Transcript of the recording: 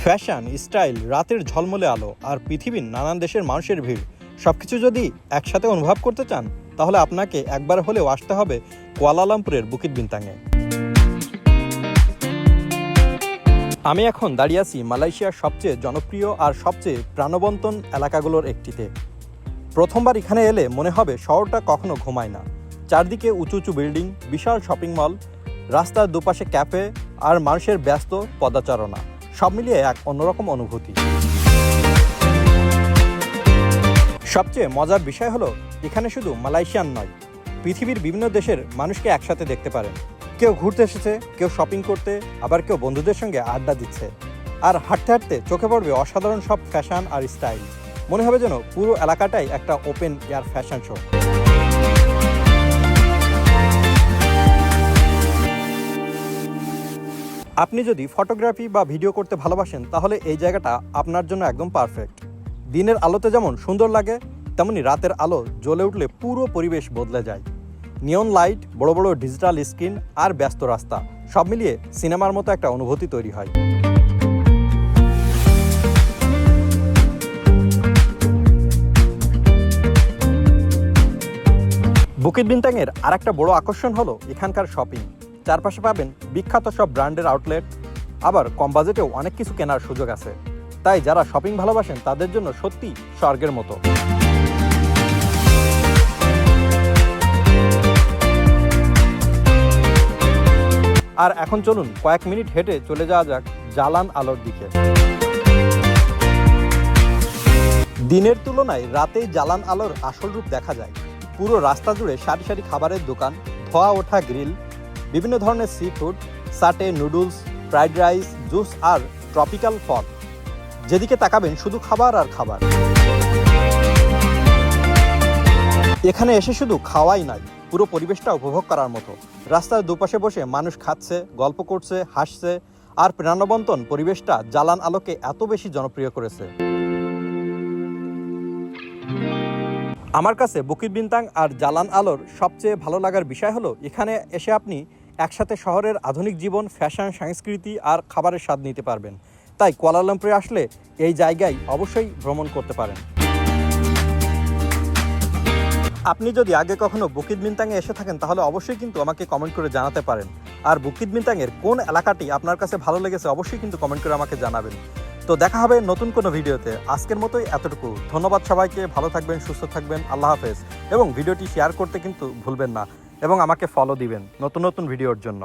Fashion, style, রাতের ঝলমলে আলো আর পৃথিবীর নানান দেশের মানুষের ভিড় সবকিছু যদি একসাথে অনুভব করতে চান তাহলে আপনাকে একবার হলেও আসতে হবে কুয়ালালামপুরের বুকিত বিন্তাঙে। আমি এখন দাঁড়িয়ে আছি মালয়েশিয়ার সবচেয়ে জনপ্রিয় আর সবচেয়ে প্রাণবন্তন এলাকাগুলোর একটিতে। প্রথমবার এখানে এলে মনে হবে শহরটা কখনো ঘুমায় না। চারদিকে উঁচু উঁচু বিল্ডিং, বিশাল শপিং মল, রাস্তার দুপাশে ক্যাফে আর মানুষের ব্যস্ত পদচারণা, সব মিলিয়ে এক অন্যরকম অনুভূতি। সবচেয়ে মজার বিষয় হলো এখানে শুধু মালয়েশিয়ান নয়, পৃথিবীর বিভিন্ন দেশের মানুষকে একসাথে দেখতে পারেন। কেউ ঘুরতে এসেছে, কেউ শপিং করতে, আবার কেউ বন্ধুদের সঙ্গে আড্ডা দিচ্ছে। আর হাঁটতে হাঁটতে চোখে পড়বে অসাধারণ সব ফ্যাশন আর স্টাইল। মনে হবে যেন পুরো এলাকাটাই একটা ওপেন এয়ার ফ্যাশন শো। আপনি যদি ফটোগ্রাফি বা ভিডিও করতে ভালোবাসেন তাহলে এই জায়গাটা আপনার জন্য একদম পারফেক্ট। দিনের আলোতে যেমন সুন্দর লাগে, তেমনি রাতের আলো জ্বলে উঠলে পুরো পরিবেশ বদলে যায়। নিয়ন লাইট, বড় বড় ডিজিটাল স্ক্রিন আর ব্যস্ত রাস্তা, সব মিলিয়ে সিনেমার মতো একটা অনুভূতি তৈরি হয়। বুকিত বিন্তাঙের আরেকটা বড় আকর্ষণ হলো এখানকার শপিং। চারপাশে পাবেন বিখ্যাত সব ব্র্যান্ডের আউটলেট, আবার কম বাজেটেও অনেক কিছু কেনার সুযোগ আছে। তাই যারা শপিং ভালোবাসেন তাদের জন্য সত্যি স্বর্গের মতো। আর এখন চলুন কয়েক মিনিট হেঁটে চলে যাওয়া যাক জালান আলোর দিকে। দিনের তুলনায় রাতেই জালান আলোর আসল রূপ দেখা যায়। পুরো রাস্তা জুড়ে সারি সারি খাবারের দোকান, ধোয়া ওঠা গ্রিল, বিভিন্ন ধরনের sea food, সাটে, noodles, fried rice, juice আর ট্রপিক্যাল ফল। যেদিকে তাকাবেন শুধু খাবার আর খাবার। এখানে এসে শুধু খাওয়াই নয়, পুরো পরিবেশটা উপভোগ করার মতো। রাস্তার দুপাশে বসে মানুষ খাচ্ছে, গল্প করছে, হাসছে, আর প্রাণবন্তন পরিবেশটা জালান আলোকে এত বেশি জনপ্রিয় করেছে। আমার কাছে বুকিত বিন্তাং আর জালান আলোর সবচেয়ে ভালো লাগার বিষয় হলো এখানে এসে আপনি একসাথে শহরের আধুনিক জীবন, ফ্যাশন, সংস্কৃতি আর খাবারের স্বাদ নিতে পারবেন। তাই কুয়ালালামপুরে আসলে এই জায়গায় অবশ্যই ভ্রমণ করতে পারেন। আপনি যদি আগে কখনো বুকিত বিন্তাঙে এসে থাকেন তাহলে অবশ্যই কিন্তু আমাকে কমেন্ট করে জানাতে পারেন। আর বুকিত বিন্তাঙের কোন এলাকাটি আপনার কাছে ভালো লেগেছে অবশ্যই কিন্তু কমেন্ট করে আমাকে জানাবেন। তো দেখা হবে নতুন কোনো ভিডিওতে। আজকের মতোই এতটুকু। ধন্যবাদ সবাইকে। ভালো থাকবেন, সুস্থ থাকবেন। আল্লাহ হাফেজ। এবং ভিডিওটি শেয়ার করতে কিন্তু ভুলবেন না, এবং আমাকে ফলো দিবেন নতুন নতুন ভিডিওর জন্য।